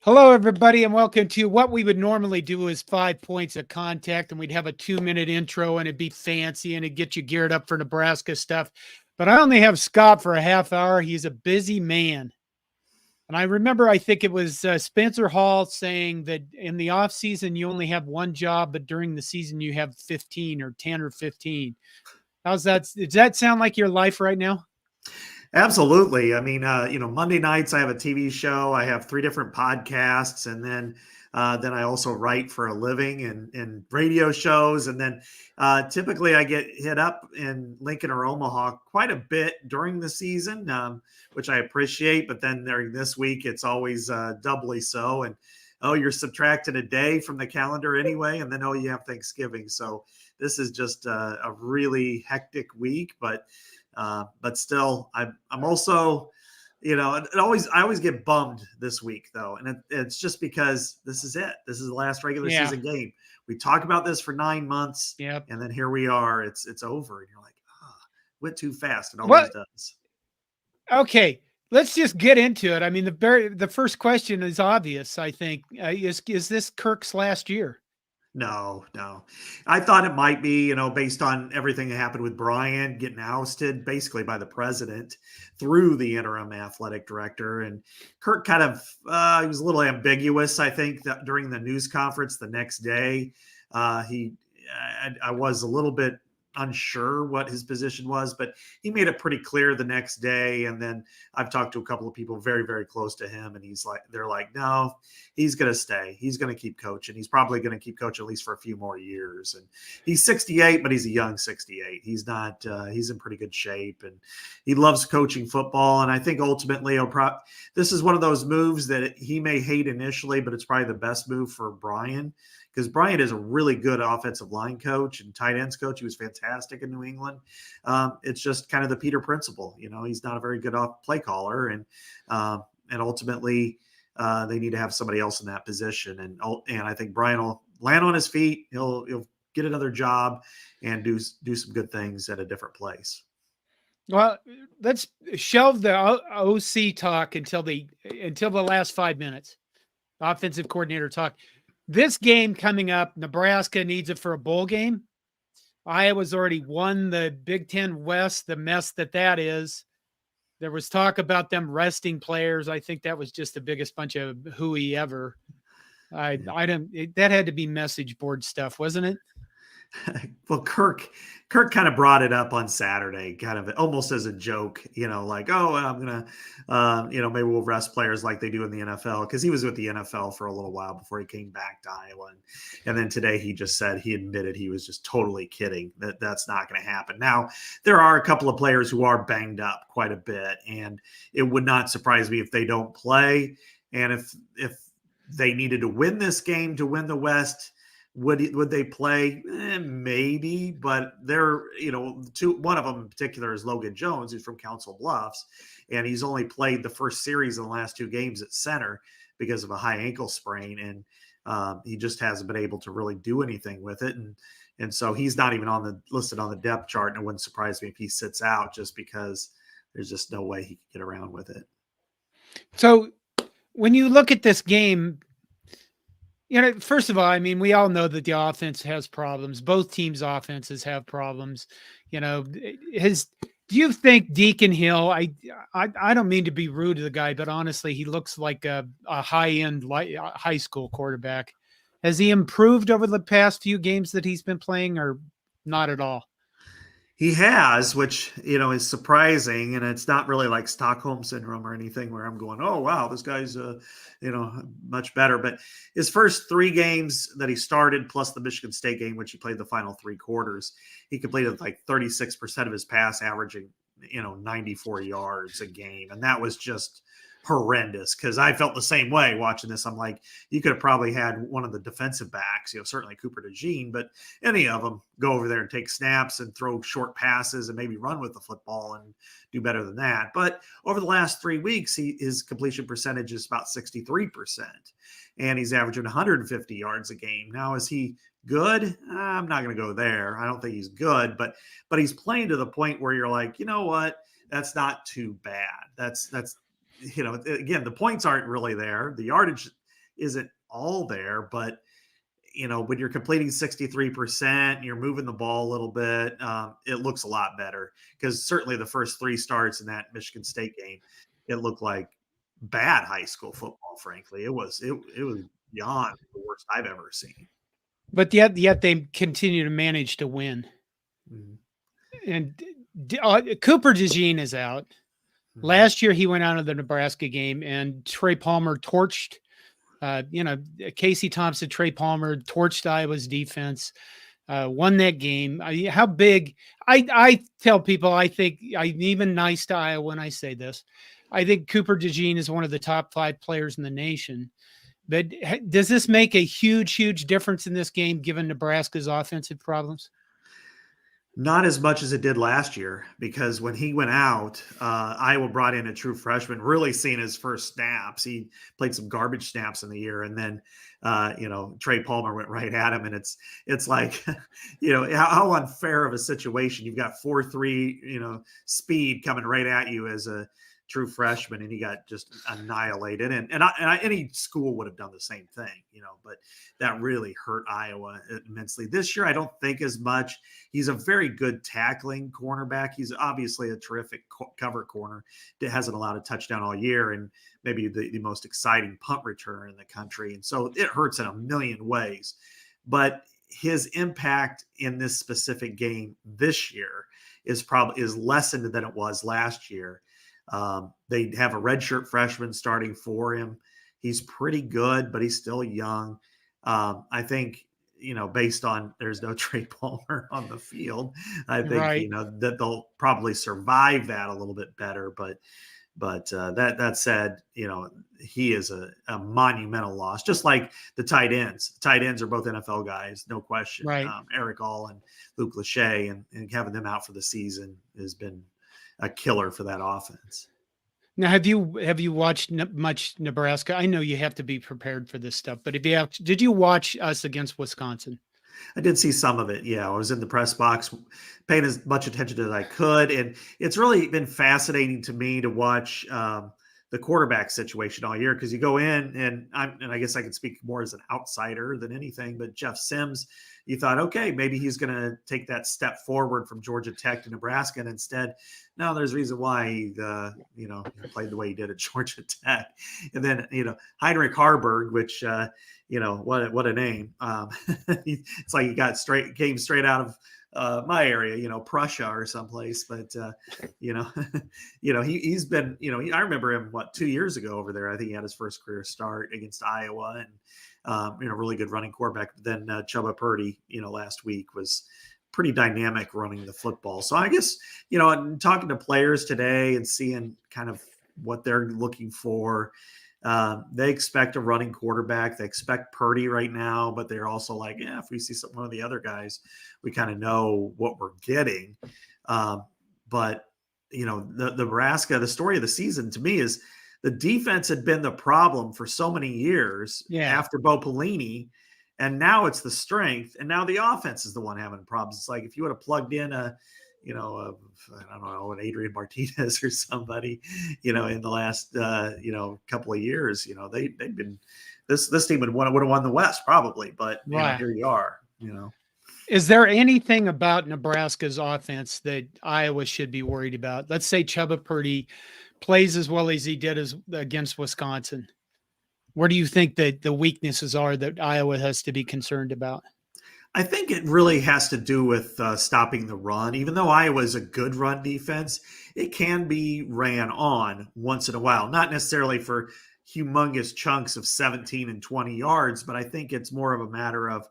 Hello, everybody, and welcome to what we would normally do is 5 points of contact, and we'd have a 2-minute intro, and it'd be fancy, and it'd get you geared up for Nebraska stuff. But I only have Scott for a half hour. He's a busy man. And I remember, I think it was Spencer Hall saying that in the off season, you only have one job, but during the season, you have 15 or 10 or 15. How's that? Does that sound like your life right now? Absolutely. I mean, Monday nights I have a TV show. I have 3 different podcasts, and then I also write for a living and radio shows. And then typically I get hit up in Lincoln or Omaha quite a bit during the season, which I appreciate. But then during this week, it's always doubly so. And you're subtracting a day from the calendar anyway, and then you have Thanksgiving. So this is just a really hectic week, but still, I'm also, I always get bummed this week though, and it's just because this is it. This is the last regular season game. We talk about this for 9 months, and then here we are. It's over, and you're like, went too fast. It always does. Okay, let's just get into it. I mean, the first question is obvious. I think is this Kirk's last year? No. I thought it might be, based on everything that happened with Brian getting ousted basically by the president through the interim athletic director. And Kirk kind of, he was a little ambiguous, I think, that during the news conference the next day. I was a little bit unsure what his position was, but he made it pretty clear the next day. And then I've talked to a couple of people very, very close to him, and they're like, no, he's going to stay. He's going to keep coaching. He's probably going to keep coaching at least for a few more years. And he's 68, but he's a young 68. He's not, he's in pretty good shape, and he loves coaching football. And I think ultimately this is one of those moves that he may hate initially, but it's probably the best move for Brian, because Brian is a really good offensive line coach and tight ends coach. He was fantastic in New England. It's just kind of the Peter principle. He's not a very good play caller, and ultimately they need to have somebody else in that position. And I think Brian will land on his feet. He'll get another job and do some good things at a different place. Well, let's shelve the OC talk until the last 5 minutes. Offensive coordinator talk. This game coming up, Nebraska needs it for a bowl game. Iowa's already won the Big Ten West, the mess that is. There was talk about them resting players. I think that was just the biggest bunch of hooey ever. That had to be message board stuff, wasn't it? Well, Kirk kind of brought it up on Saturday, kind of almost as a joke, like, oh, I'm going to, maybe we'll rest players like they do in the NFL, because he was with the NFL for a little while before he came back to Iowa. And then today he just said, he admitted he was just totally kidding, that's not going to happen. Now, there are a couple of players who are banged up quite a bit, and it would not surprise me if they don't play. And if they needed to win this game to win the West, would they play? Maybe, but they're, one of them in particular is Logan Jones, who's from Council Bluffs, and he's only played the first series in the last 2 games at center because of a high ankle sprain, and he just hasn't been able to really do anything with it, and so he's not even listed on the depth chart, and it wouldn't surprise me if he sits out, just because there's just no way he can get around with it. So when you look at this game, first of all, I mean, we all know that the offense has problems. Both teams' offenses have problems. Do you think Deacon Hill? I don't mean to be rude to the guy, but honestly, he looks like a high-end high school quarterback. Has he improved over the past few games that he's been playing, or not at all? He has, which, is surprising. And it's not really like Stockholm syndrome or anything where I'm going, oh, wow, this guy's, much better. But his first 3 games that he started, plus the Michigan State game, which he played the final 3 quarters, he completed like 36% of his pass, averaging, 94 yards a game. And that was just horrendous, because I felt the same way watching this. I'm like, you could have probably had one of the defensive backs, certainly Cooper DeJean, but any of them go over there and take snaps and throw short passes and maybe run with the football and do better than that. But over the last 3 weeks, his completion percentage is about 63%, and he's averaging 150 yards a game. Now, is he good? I'm not going to go there. I don't think he's good, but he's playing to the point where you're like, you know what? That's not too bad. That's again, the points aren't really there. The yardage isn't all there, but when you're completing 63%, you're moving the ball a little bit, it looks a lot better, because certainly the first 3 starts in that Michigan State game, it looked like bad high school football, frankly. It was beyond the worst I've ever seen. But yet they continue to manage to win. Mhm. And Cooper DeJean is out. Mhm. Last year he went out of the Nebraska game, and Trey Palmer torched. Casey Thompson, Trey Palmer torched Iowa's defense. Won that game. How big? I tell people, I think I'm even nice to Iowa when I say this. I think Cooper DeJean is one of the top 5 players in the nation. But does this make a huge, huge difference in this game, given Nebraska's offensive problems? Not as much as it did last year, because when he went out, Iowa brought in a true freshman, really seeing his first snaps. He played some garbage snaps in the year, and then Trey Palmer went right at him, and it's like, how unfair of a situation. You've got 4.3, speed coming right at you as a true freshman, and he got just annihilated. And any school would have done the same thing, but that really hurt Iowa immensely. This year, I don't think as much. He's a very good tackling cornerback. He's obviously a terrific cover corner that hasn't allowed a touchdown all year, and maybe the most exciting punt returner in the country. And so it hurts in a million ways. But his impact in this specific game this year is lessened than it was last year. They have a redshirt freshman starting for him. He's pretty good, but he's still young. I think, based on there's no Trey Palmer on the field, I think, Right. that they'll probably survive that a little bit better. But that said, he is a monumental loss, just like the tight ends. The tight ends are both NFL guys, no question. Right. Eric All and Luke Lachey, and having them out for the season has been a killer for that offense. Now, have you watched much Nebraska? I know you have to be prepared for this stuff, but did you watch us against Wisconsin? I did see some of it. Yeah, I was in the press box, paying as much attention as I could, and it's really been fascinating to me to watch the quarterback situation all year, because you go in, and I guess I can speak more as an outsider than anything, but Jeff Sims, you thought, okay, maybe he's going to take that step forward from Georgia Tech to Nebraska, and instead, no, there's a reason why he played the way he did at Georgia Tech. And then, Heinrich Harburg, which, what a name. It's like he came straight out of my area, Prussia or someplace. But, he's been, I remember him, 2 years ago over there. I think he had his first career start against Iowa, and, really good running quarterback. But then Chubba Purdy, last week was pretty dynamic running the football. So I guess, and talking to players today and seeing kind of what they're looking for, they expect a running quarterback. They expect Purdy right now, but they're also like, yeah, if we see one of the other guys, we kind of know what we're getting. But, the Nebraska, the story of the season to me is the defense had been the problem for so many years after Bo Pelini. And now it's the strength, and now the offense is the one having problems. It's like if you would have plugged in I don't know, an Adrian Martinez or somebody, in the last couple of years, they've been this team would have won the West probably, but here you are. Is there anything about Nebraska's offense that Iowa should be worried about? Let's say Chubba Purdy plays as well as he did against Wisconsin. Where do you think that the weaknesses are that Iowa has to be concerned about? I think it really has to do with stopping the run. Even though Iowa is a good run defense, it can be ran on once in a while. Not necessarily for humongous chunks of 17 and 20 yards, but I think it's more of a matter of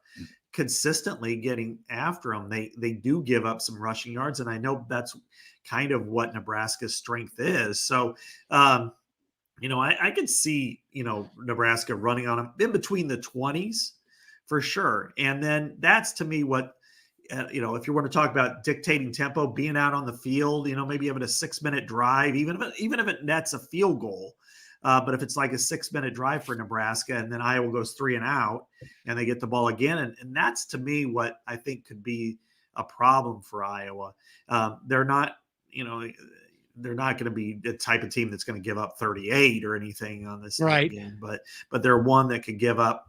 consistently getting after them. They do give up some rushing yards, and I know that's kind of what Nebraska's strength is. So, I could see, Nebraska running on them in between the 20s for sure. And then that's to me what, if you want to talk about dictating tempo, being out on the field, maybe having a 6-minute drive, even if it nets a field goal. But if it's like a 6-minute drive for Nebraska, and then Iowa goes 3 and out and they get the ball again. And that's to me what I think could be a problem for Iowa. They're not, they're not going to be the type of team that's going to give up 38 or anything on this Right. game, but they're one that could give up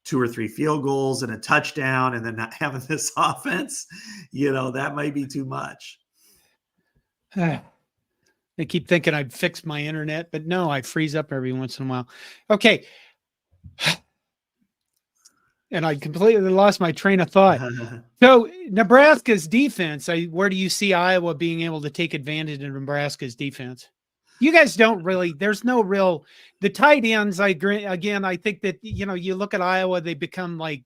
2 or 3 field goals and a touchdown, and then not having this offense, that might be too much. I keep thinking I'd fix my internet, but no, I freeze up every once in a while. Okay. And I completely lost my train of thought. So Nebraska's defense, where do you see Iowa being able to take advantage of Nebraska's defense? You guys don't really, there's no real, the tight ends, I agree. Again, I think that, you look at Iowa, they become like,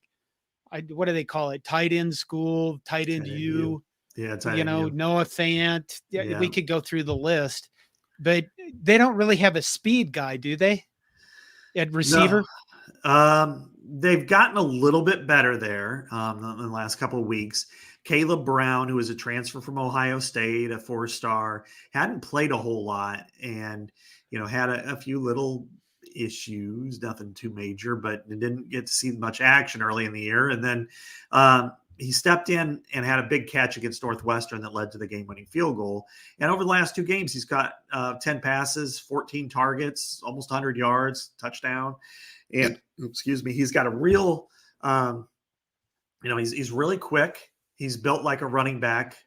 what do they call it? Tight end school, tight end U. Yeah, tight end U. Noah Fant. Yeah. We could go through the list, but they don't really have a speed guy, do they? At receiver? No. They've gotten a little bit better there in the last couple of weeks. Caleb Brown, who is a transfer from Ohio State, a 4-star, hadn't played a whole lot and, had a few little issues, nothing too major, but didn't get to see much action early in the year. And then he stepped in and had a big catch against Northwestern that led to the game-winning field goal. And over the last 2 games, he's got 10 passes, 14 targets, almost 100 yards, touchdown. And he's got a real, he's really quick. He's built like a running back,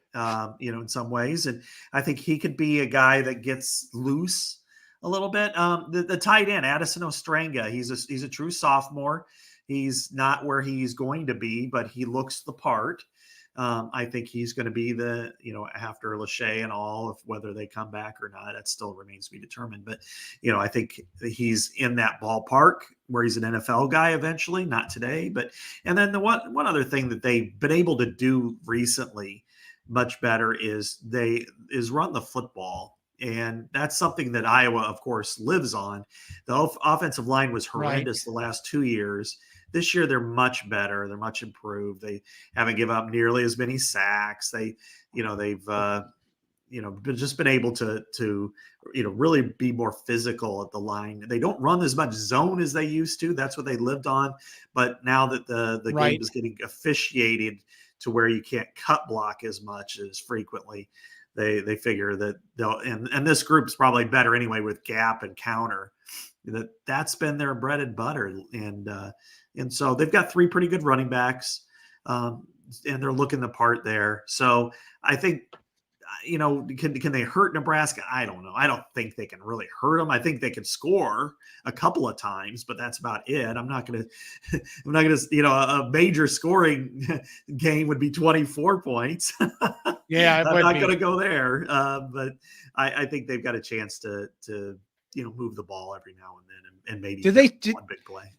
in some ways. And I think he could be a guy that gets loose a little bit. The tight end, Addison Ostrenga, he's a true sophomore. He's not where he's going to be, but he looks the part. I think he's going to be after Lachey and all, of whether they come back or not, that still remains to be determined. But, I think he's in that ballpark where he's an NFL guy eventually, not today. And then the one other thing that they've been able to do recently much better is run the football. And that's something that Iowa, of course, lives on. The offensive line was horrendous the last 2 years. This year, they're much better. They're much improved. They haven't given up nearly as many sacks. They've just been able to really be more physical at the line. They don't run as much zone as they used to. That's what they lived on. But now that the game is getting officiated to where you can't cut block as much as frequently, they figure that they'll, and this group's probably better anyway with gap and counter. That's been their bread and butter. And so they've got 3 pretty good running backs, and they're looking the part there. So I think, can they hurt Nebraska? I don't know. I don't think they can really hurt them. I think they can score a couple of times, but that's about it. I'm not going to, a major scoring game would be 24 points. Yeah. I'm not going to go there. But I think they've got a chance to move the ball every now and then and maybe one big play.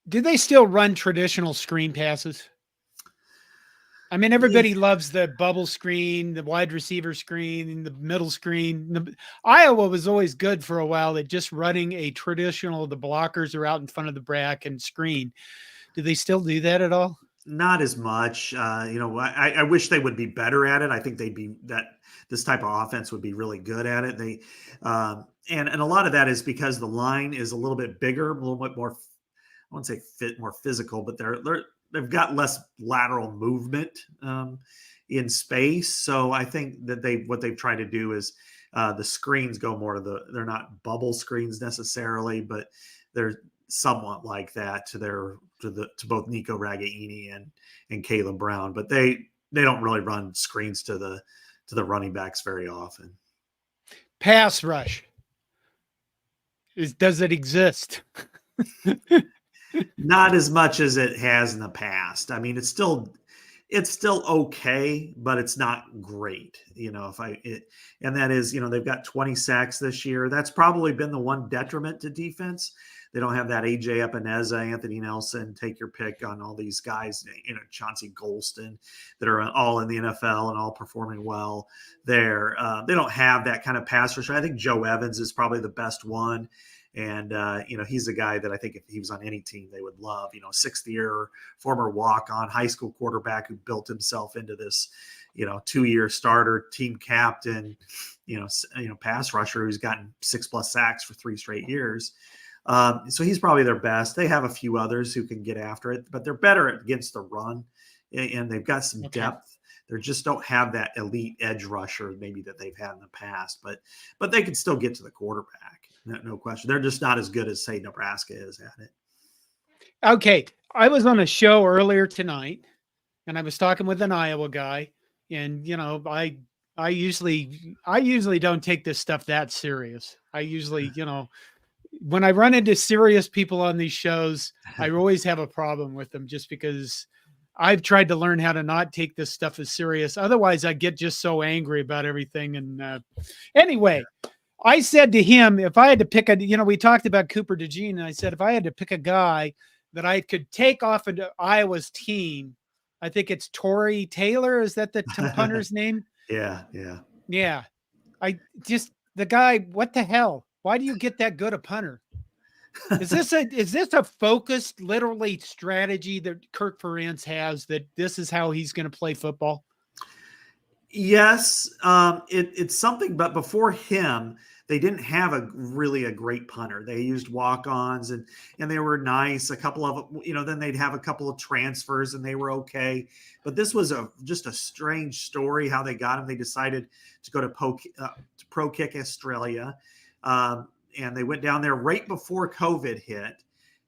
Do they still run traditional screen passes? I mean, everybody loves the bubble screen, the wide receiver screen, the middle screen. Iowa was always good for a while at just running a traditional, the blockers are out in front of the brack and screen. Do they still do that at all? Not as much. I wish they would be better at it. I think this type of offense would be really good at it. They and a lot of that is because the line is a little bit bigger, a little bit more, I wouldn't say more physical, but they've got less lateral movement in space. So I think that what they've tried to do is the screens go more to they're not bubble screens necessarily, but they're somewhat like that to both Nico Ragaini and Caleb Brown, but they don't really run screens to the running backs very often. Pass rush. Does it exist? Not as much as it has in the past. I mean, it's still okay, but it's not great. And that is, they've got 20 sacks this year. That's probably been the one detriment to defense. They don't have that AJ Epineza, Anthony Nelson, take your pick on all these guys, Chauncey Golston, that are all in the NFL and all performing well there. They don't have that kind of pass rush. I think Joe Evans is probably the best one. And, he's a guy that I think if he was on any team, they would love, 6th-year former walk-on high school quarterback who built himself into this, 2-year starter, team captain, pass rusher who's gotten 6+ sacks for 3 straight years. So he's probably their best. They have a few others who can get after it, but they're better against the run. and they've got some Okay. depth. They just don't have that elite edge rusher maybe that they've had in the past, but they can still get to the quarterback. No question. They're just not as good as, say, Nebraska is at it. Okay. I was on a show earlier tonight and I was talking with an Iowa guy, and I usually don't take this stuff that serious. I usually, when I run into serious people on these shows, I always have a problem with them just because I've tried to learn how to not take this stuff as serious. Otherwise, I get just so angry about everything. And anyway, I said to him, if I had to pick we talked about Cooper DeJean, and I said, if I had to pick a guy that I could take off into Iowa's team, I think it's Tory Taylor. Is that the punter's name? Yeah. Yeah. The guy, what the hell? Why do you get that good a punter? Is this a focused, literally strategy that Kirk Ferentz has, that this is how he's going to play football? Yes, it's something, but before him, they didn't have a great punter. They used walk-ons and they were nice. A couple of then they'd have a couple of transfers and they were okay. But this was just a strange story how they got him. They decided to go to Pro Kick Australia, and they went down there right before COVID hit,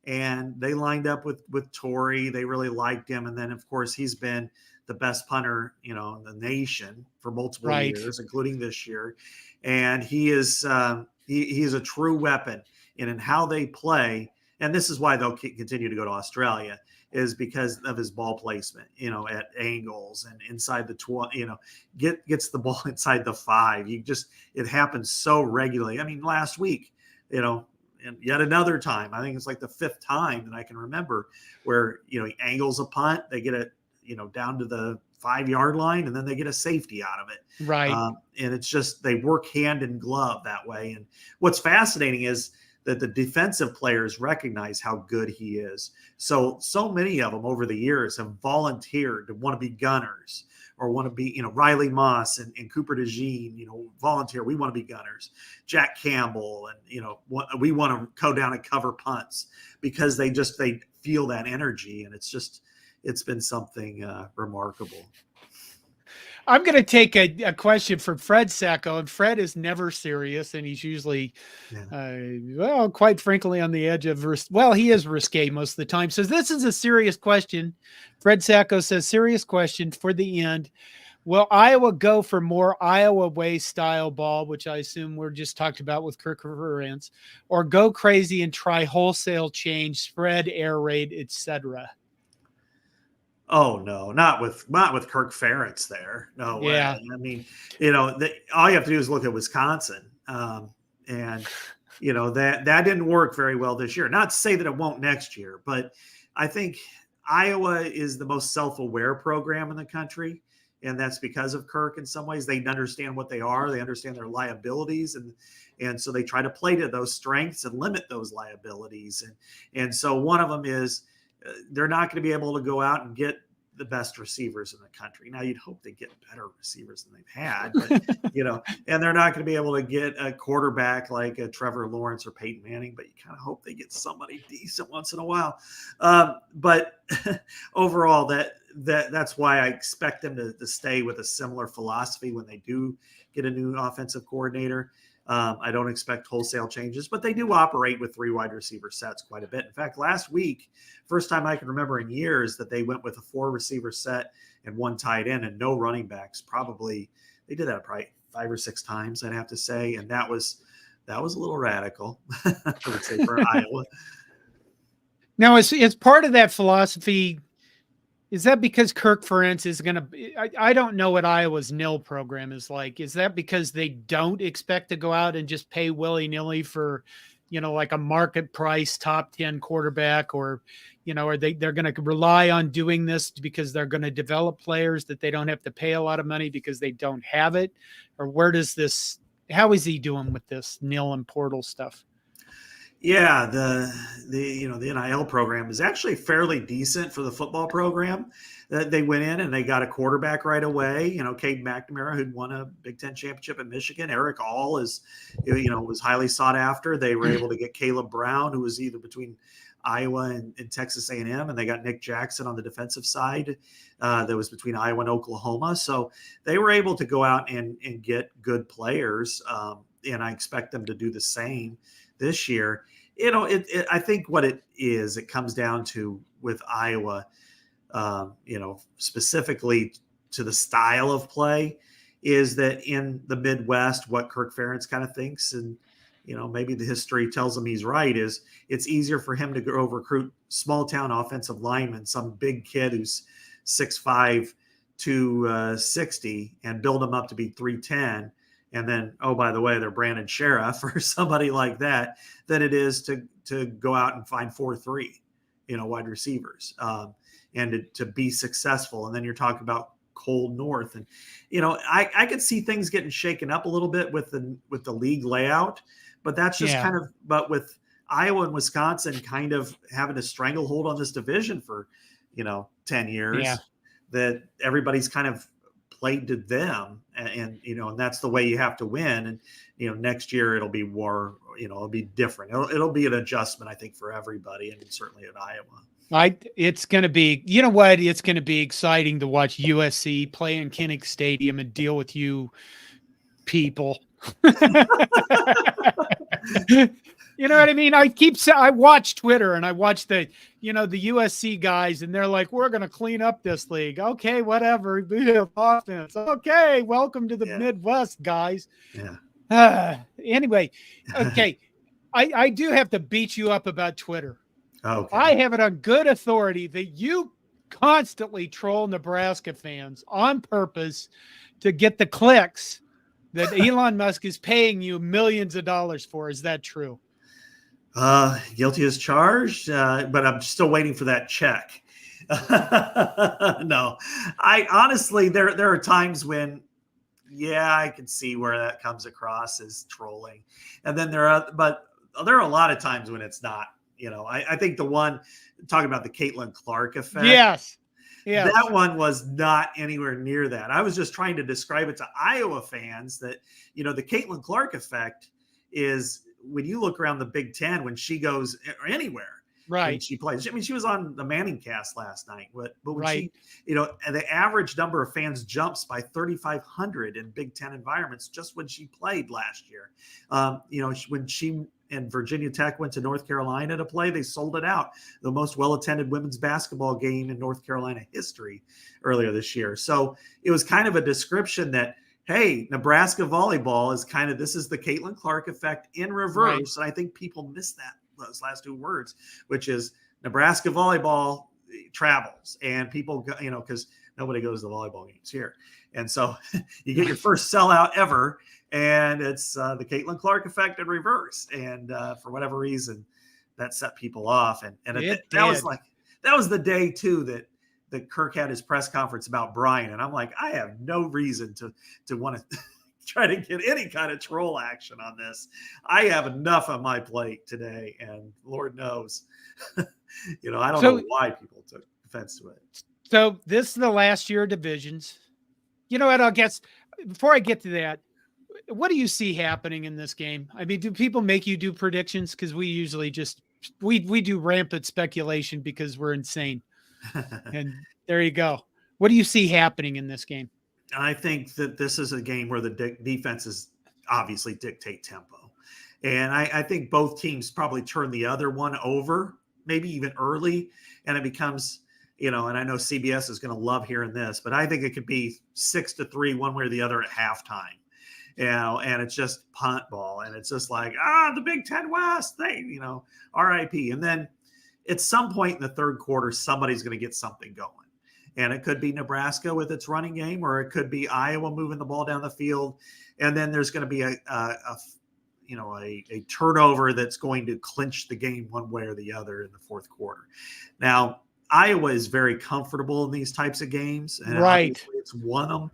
and they lined up with Tory. They really liked him, and then of course he's been the best punter, in the nation for multiple years, including this year. And he is he is a true weapon in how they play. And this is why they'll continue to go to Australia, is because of his ball placement, at angles and inside the 20, gets the ball inside the 5. It happens so regularly. I mean, last week, and yet another time, I think it's like the 5th time that I can remember where, he angles a punt, they get it, down to the 5-yard line, and then they get a safety out of it. Right. And it's just, they work hand in glove that way. And what's fascinating is that the defensive players recognize how good he is. So many of them over the years have volunteered to want to be gunners, or want to be, Riley Moss and Cooper DeJean, volunteer. We want to be gunners. Jack Campbell, and, we want to go down and cover punts, because they feel that energy. And it's been something remarkable. I'm going to take a question from Fred Sacco, and Fred is never serious, and he's usually, quite frankly, on the edge of, he is risque most of the time. So this is a serious question. Fred Sacco says, serious question for the end. Will Iowa go for more Iowa way style ball, which I assume we're just talked about with Kirk Ferentz, or go crazy and try wholesale change, spread, air raid, etc.? Oh no, not with Kirk Ferentz there. No way. Yeah. I mean, all you have to do is look at Wisconsin, and that didn't work very well this year. Not to say that it won't next year, but I think Iowa is the most self-aware program in the country, and that's because of Kirk. In some ways, they understand what they are. They understand their liabilities, and so they try to play to those strengths and limit those liabilities. And so one of them is, they're not going to be able to go out and get the best receivers in the country. Now, you'd hope they get better receivers than they've had, but, and they're not going to be able to get a quarterback like a Trevor Lawrence or Peyton Manning, but you kind of hope they get somebody decent once in a while. But overall, that's why I expect them to stay with a similar philosophy when they do get a new offensive coordinator. I don't expect wholesale changes, but they do operate with 3 wide receiver sets quite a bit. In fact, last week, first time I can remember in years that they went with a 4 receiver set and 1 tight end and no running backs. Probably they did that probably 5 or 6 times, I'd have to say, and that was a little radical, I would say, for Iowa. Now, it's part of that philosophy. Is that because Kirk Ferentz is going to, I don't know what Iowa's nil program is like. Is that because they don't expect to go out and just pay willy-nilly for, like a market price top 10 quarterback, or, are they're going to rely on doing this because they're going to develop players that they don't have to pay a lot of money because they don't have it? Or how is he doing with this nil and portal stuff? Yeah, the NIL program is actually fairly decent for the football program. They went in and they got a quarterback right away. Cada McNamara, who'd won a Big Ten championship at Michigan. Eric All was highly sought after. They were able to get Caleb Brown, who was either between Iowa and Texas A&M, and they got Nick Jackson on the defensive side that was between Iowa and Oklahoma. So they were able to go out and get good players, and I expect them to do the same this year. I think what it is, it comes down to with Iowa, specifically to the style of play, is that in the Midwest, what Kirk Ferentz kind of thinks, and maybe the history tells him he's right, is it's easier for him to go recruit small town offensive linemen, some big kid who's 6'5", 260, and build him up to be 310. And then, oh, by the way, they're Brandon Sheriff or somebody like that, than it is to go out and find 4-3, wide receivers, and to be successful. And then you're talking about cold north, and I could see things getting shaken up a little bit with the league layout, but that's just but with Iowa and Wisconsin kind of having a stranglehold on this division for 10 years, that everybody's kind of played to them, and that's the way you have to win. And next year it'll be more, it'll be different. It'll be an adjustment, I think, for everybody, and certainly at Iowa. It's going to be, it's going to be exciting to watch USC play in Kinnick Stadium and deal with you people. You know what I mean? I watch Twitter, and I watch the USC guys, and they're like, we're going to clean up this league. Okay, whatever. Offense. Okay. Welcome to the Midwest, guys. Yeah. Anyway. Okay. I do have to beat you up about Twitter. Okay. I have it on good authority that you constantly troll Nebraska fans on purpose to get the clicks that Elon Musk is paying you millions of dollars for. Is that true? Guilty as charged, but I'm still waiting for that check. No, I honestly, there are times when, I can see where that comes across as trolling, and then there are a lot of times when it's not. I think the one talking about the Caitlin Clark effect. Yes. That one was not anywhere near that. I was just trying to describe it to Iowa fans that, the Caitlin Clark effect is when you look around the Big Ten, when she goes anywhere, right? When she plays. I mean, she was on the Manning cast last night, but when right. she, the average number of fans jumps by 3,500 in Big Ten environments just when she played last year. When she and Virginia Tech went to North Carolina to play, they sold it out. The most well-attended women's basketball game in North Carolina history earlier this year. So it was kind of a description that, hey, Nebraska volleyball is this is the Caitlin Clark effect in reverse. Right. And I think people miss those last two words, which is Nebraska volleyball travels, and people go, because nobody goes to volleyball games here. And so you get your first sellout ever, and it's the Caitlin Clark effect in reverse. And for whatever reason, that set people off. And that was the day too that Kirk had his press conference about Brian. And I'm like, I have no reason to want to try to get any kind of troll action on this. I have enough on my plate today, and Lord knows, I don't know why people took offense to it. So this is the last year of divisions. You know what? I guess before I get to that, what do you see happening in this game? I mean, do people make you do predictions? Because we usually we do rampant speculation because we're insane. And there you go. What do you see happening in this game? I think that this is a game where the defenses obviously dictate tempo. And I think both teams probably turn the other one over, maybe even early, and it becomes, and I know CBS is going to love hearing this, but I think it could be 6-3 one way or the other at halftime. And it's just punt ball, and it's just like, the Big Ten West, RIP. And then at some point in the third quarter, somebody's going to get something going. And it could be Nebraska with its running game, or it could be Iowa moving the ball down the field. And then there's going to be a turnover that's going to clinch the game one way or the other in the fourth quarter. Now, Iowa is very comfortable in these types of games, and right, it's won them.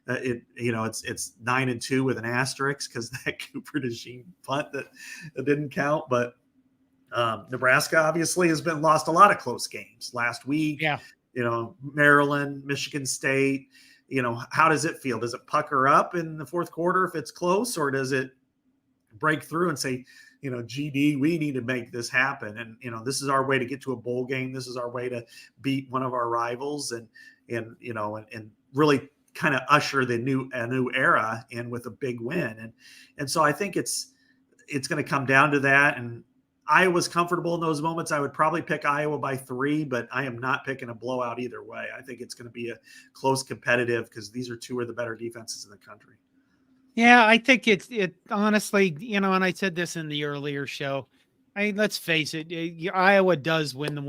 It's 9-2 with an asterisk because that Cooper DeJean punt that didn't count. But Nebraska obviously has lost a lot of close games last week. Yeah. Maryland, Michigan State. How does it feel? Does it pucker up in the fourth quarter if it's close, or does it break through and say, GD, we need to make this happen. And, this is our way to get to a bowl game. This is our way to beat one of our rivals and really kind of usher a new era in with a big win. And so I think it's going to come down to that. And Iowa's comfortable in those moments. I would probably pick Iowa by 3, but I am not picking a blowout either way. I think it's going to be a close competitive because these are 2 of the better defenses in the country. Yeah, I think it honestly, and I said this in the earlier show. Let's face it, Iowa does win the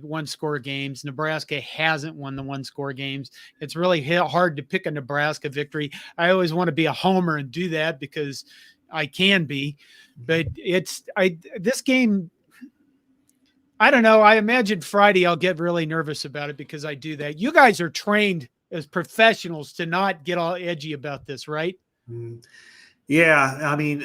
1 score games. Nebraska hasn't won the 1 score games. It's really hard to pick a Nebraska victory. I always want to be a homer and do that because I can be, but this game, I don't know. I imagine Friday I'll get really nervous about it because I do that. You guys are trained as professionals to not get all edgy about this, right? Yeah. I mean,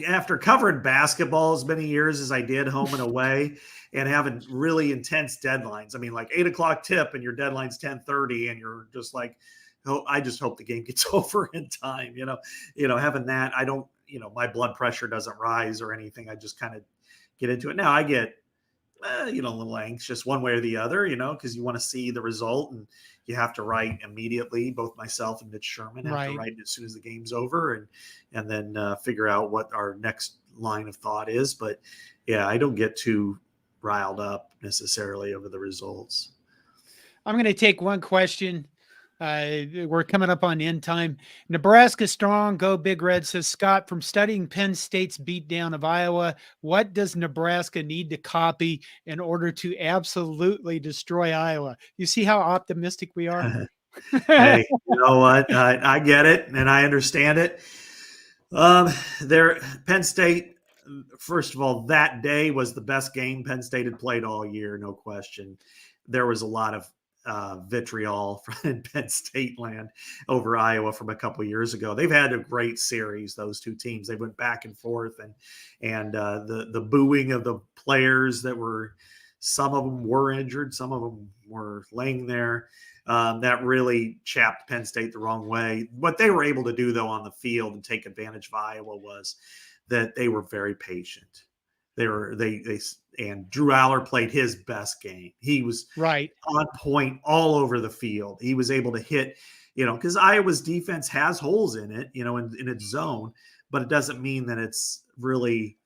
after covering basketball as many years as I did home and away and having really intense deadlines, I mean, like 8:00 tip and your deadline's 10:30 and you're just like, oh, I just hope the game gets over in time. Having that, I don't, my blood pressure doesn't rise or anything. I just kind of get into it. Now I get, a little anxious one way or the other, because you want to see the result and you have to write immediately. Both myself and Mitch Sherman have to write as soon as the game's over and then figure out what our next line of thought is. But yeah, I don't get too riled up necessarily over the results. I'm going to take one question. We're coming up on end time. Nebraska strong, go Big Red, says Scott. From studying Penn State's beatdown of Iowa, what does Nebraska need to copy in order to absolutely destroy Iowa? You see how optimistic we are? Hey, you know what? I get it and I understand it. Penn State, first of all, that day was the best game Penn State had played all year, no question. There was a lot of vitriol in Penn State land over Iowa from a couple of years ago. They've had a great series, those 2 teams. They went back and forth, and the booing of the players some of them were injured, some of them were laying there. That really chapped Penn State the wrong way. What they were able to do, though, on the field and take advantage of Iowa was that they were very patient. And Drew Aller played his best game. He was on point all over the field. He was able to hit, because Iowa's defense has holes in it, in its zone, but it doesn't mean that it's really,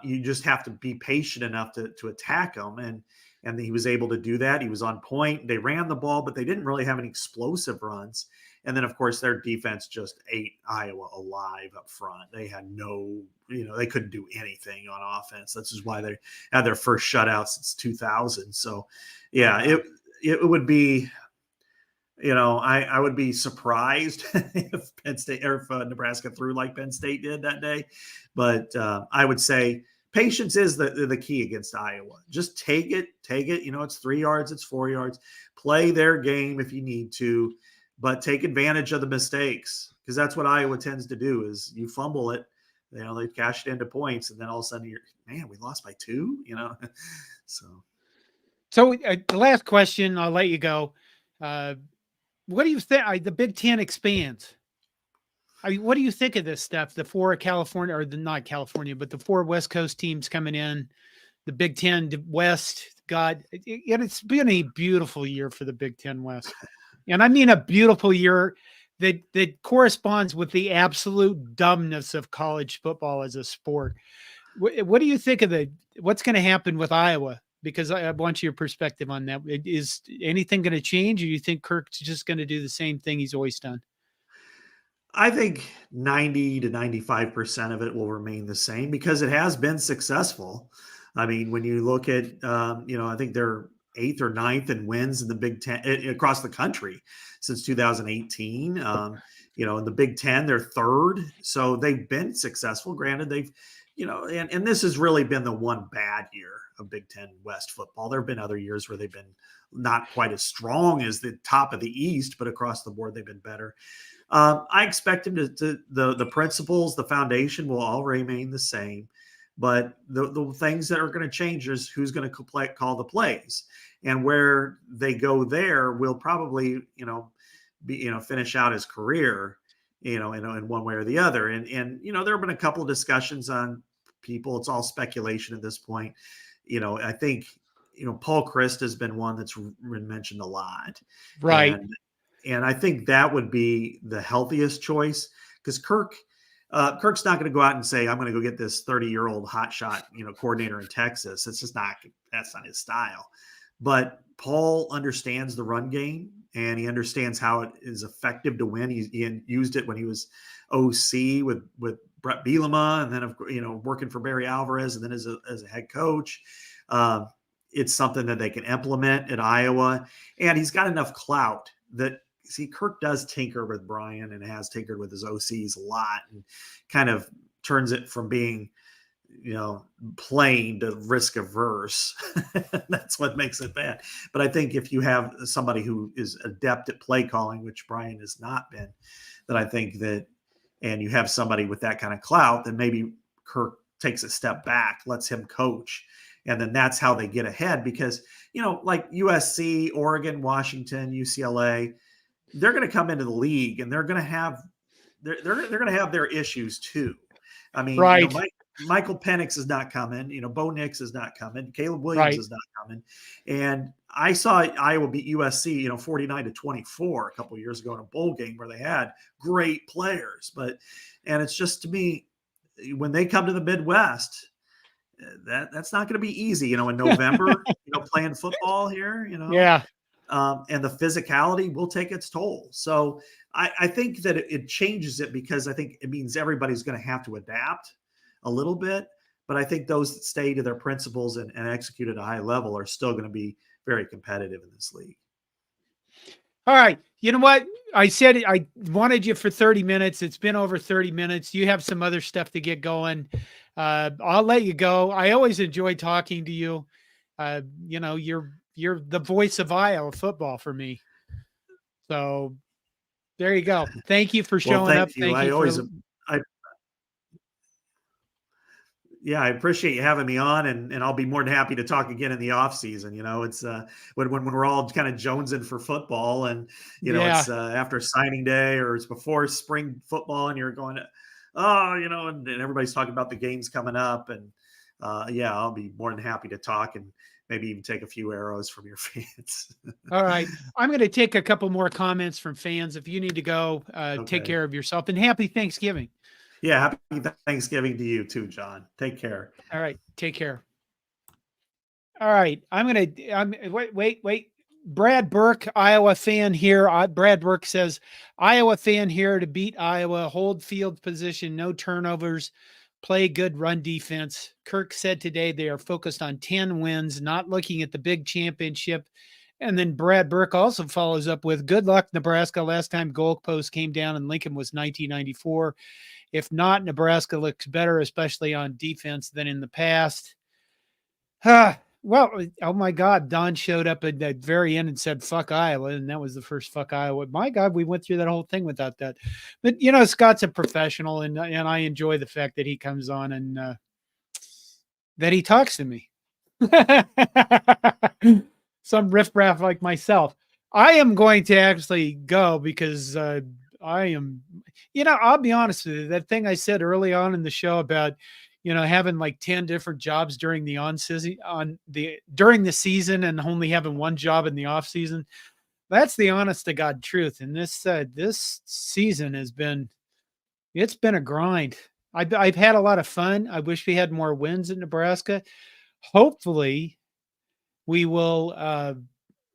you just have to be patient enough to attack them. And he was able to do that. He was on point. They ran the ball, but they didn't really have any explosive runs. And then, of course, their defense just ate Iowa alive up front. They had they couldn't do anything on offense. This is why they had their first shutout since 2000. So, yeah, it would be, I would be surprised if Penn State or if Nebraska threw like Penn State did that day. But I would say patience is the key against Iowa. Just take it. It's 3 yards, it's 4 yards. Play their game if you need to. But take advantage of the mistakes because that's what Iowa tends to do is you fumble it, they cash it into points. And then all of a sudden we lost by 2, So the last question, I'll let you go. What do you think? The Big Ten expands. What do you think of this stuff? The 4 California or not California, but the 4 West Coast teams coming in, the Big Ten West, it's been a beautiful year for the Big Ten West. And I mean a beautiful year that corresponds with the absolute dumbness of college football as a sport. What do you think of what's going to happen with Iowa? Because I want your perspective on that. Is anything going to change, or do you think Kirk's just going to do the same thing he's always done? I think 90 to 95% of it will remain the same because it has been successful. I mean, when you look at, I think they're 8th or 9th in wins in the Big Ten across the country since 2018. In the Big Ten, they're 3rd. So they've been successful. Granted, they've, and this has really been the one bad year of Big Ten West football. There have been other years where they've been not quite as strong as the top of the East, but across the board, they've been better. I expect them the principles, the foundation will all remain the same. But the things that are going to change is who's going to call the plays, and where they go there will probably, finish out his career. in one way or the other. And there have been a couple of discussions on people. It's all speculation at this point. I think, Paul Christ has been one that's been mentioned a lot. Right. And I think that would be the healthiest choice, because Kirk's not going to go out and say, I'm going to go get this 30-year-old hotshot, coordinator in Texas. That's not his style. But Paul understands the run game, and he understands how it is effective to win. He used it when he was OC with Brett Bielema, and then working for Barry Alvarez, and then as a head coach. It's something that they can implement at Iowa, and he's got enough clout that, Kirk does tinker with Brian and has tinkered with his OCs a lot, and kind of turns it from being, plain to risk averse. That's what makes it bad. But I think if you have somebody who is adept at play calling, which Brian has not been, then I think that, and you have somebody with that kind of clout, then maybe Kirk takes a step back, lets him coach. And then that's how they get ahead, because, like USC, Oregon, Washington, UCLA, they're going to come into the league and they're going to have they're going to have their issues too. I mean, right. Michael Penix is not coming. Bo Nix is not coming. Caleb Williams is not coming. And I saw Iowa beat USC, 49-24 a couple of years ago in a bowl game where they had great players. And it's just, to me, when they come to the Midwest, that's not going to be easy, in November, playing football here, Yeah. And the physicality will take its toll. So I think that it changes it, because I think it means everybody's going to have to adapt a little bit. But I think those that stay to their principles and execute at a high level are still going to be very competitive in this league. All right. You know what? I said I wanted you for 30 minutes. It's been over 30 minutes. You have some other stuff to get going. I'll let you go. I always enjoy talking to you. You're the voice of Iowa football for me. So there you go. Thank you for showing up. You. Thank you. I appreciate you having me on, and I'll be more than happy to talk again in the off season. It's when we're all kind of jonesing for football, and it's after signing day, or it's before spring football, and you're going, and everybody's talking about the games coming up, and I'll be more than happy to talk and maybe even take a few arrows from your fans. All right. I'm going to take a couple more comments from fans. If you need to go, take care of yourself, and happy Thanksgiving. Yeah. Happy Thanksgiving to you too, John. Take care. All right. Take care. All right. Wait. Brad Burke, Iowa fan here. Brad Burke says, Iowa fan here to beat Iowa, hold field position, no turnovers, play good run defense. Kirk said today they are focused on 10 wins, not looking at the big championship. And then Brad Burke also follows up with, good luck, Nebraska. Last time goalpost came down in Lincoln was 1994. If not, Nebraska looks better, especially on defense, than in the past. Well, oh my God, Don showed up at the very end and said, fuck Iowa. And that was the first fuck Iowa. My God, we went through that whole thing without that. But, Scott's a professional, and I enjoy the fact that he comes on and that he talks to me. Some riffraff like myself. I am going to actually go because I am, I'll be honest with you. That thing I said early on in the show about, having like 10 different jobs during the season and only having one job in the off season. That's the honest to God truth. And this season it's been a grind. I've had a lot of fun. I wish we had more wins in Nebraska. Hopefully we will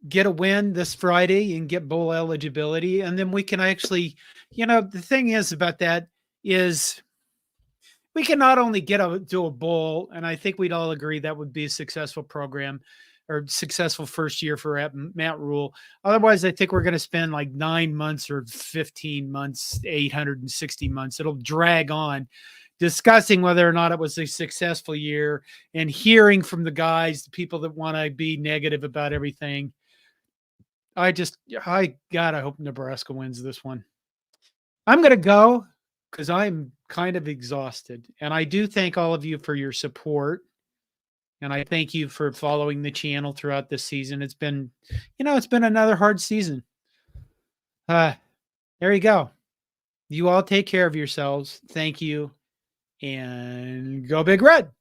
get a win this Friday and get bowl eligibility. And then we can actually, the thing is about that is we can not only get to a bowl, and I think we'd all agree that would be a successful program or successful first year for Matt Rule. Otherwise, I think we're going to spend like 9 months or 15 months, 860 months. It'll drag on discussing whether or not it was a successful year and hearing from the guys, the people that want to be negative about everything. I hope Nebraska wins this one. I'm going to go because I'm kind of exhausted. And I do thank all of you for your support. And I thank you for following the channel throughout this season. It's been another hard season. There you go. You all take care of yourselves. Thank you. And go Big Red.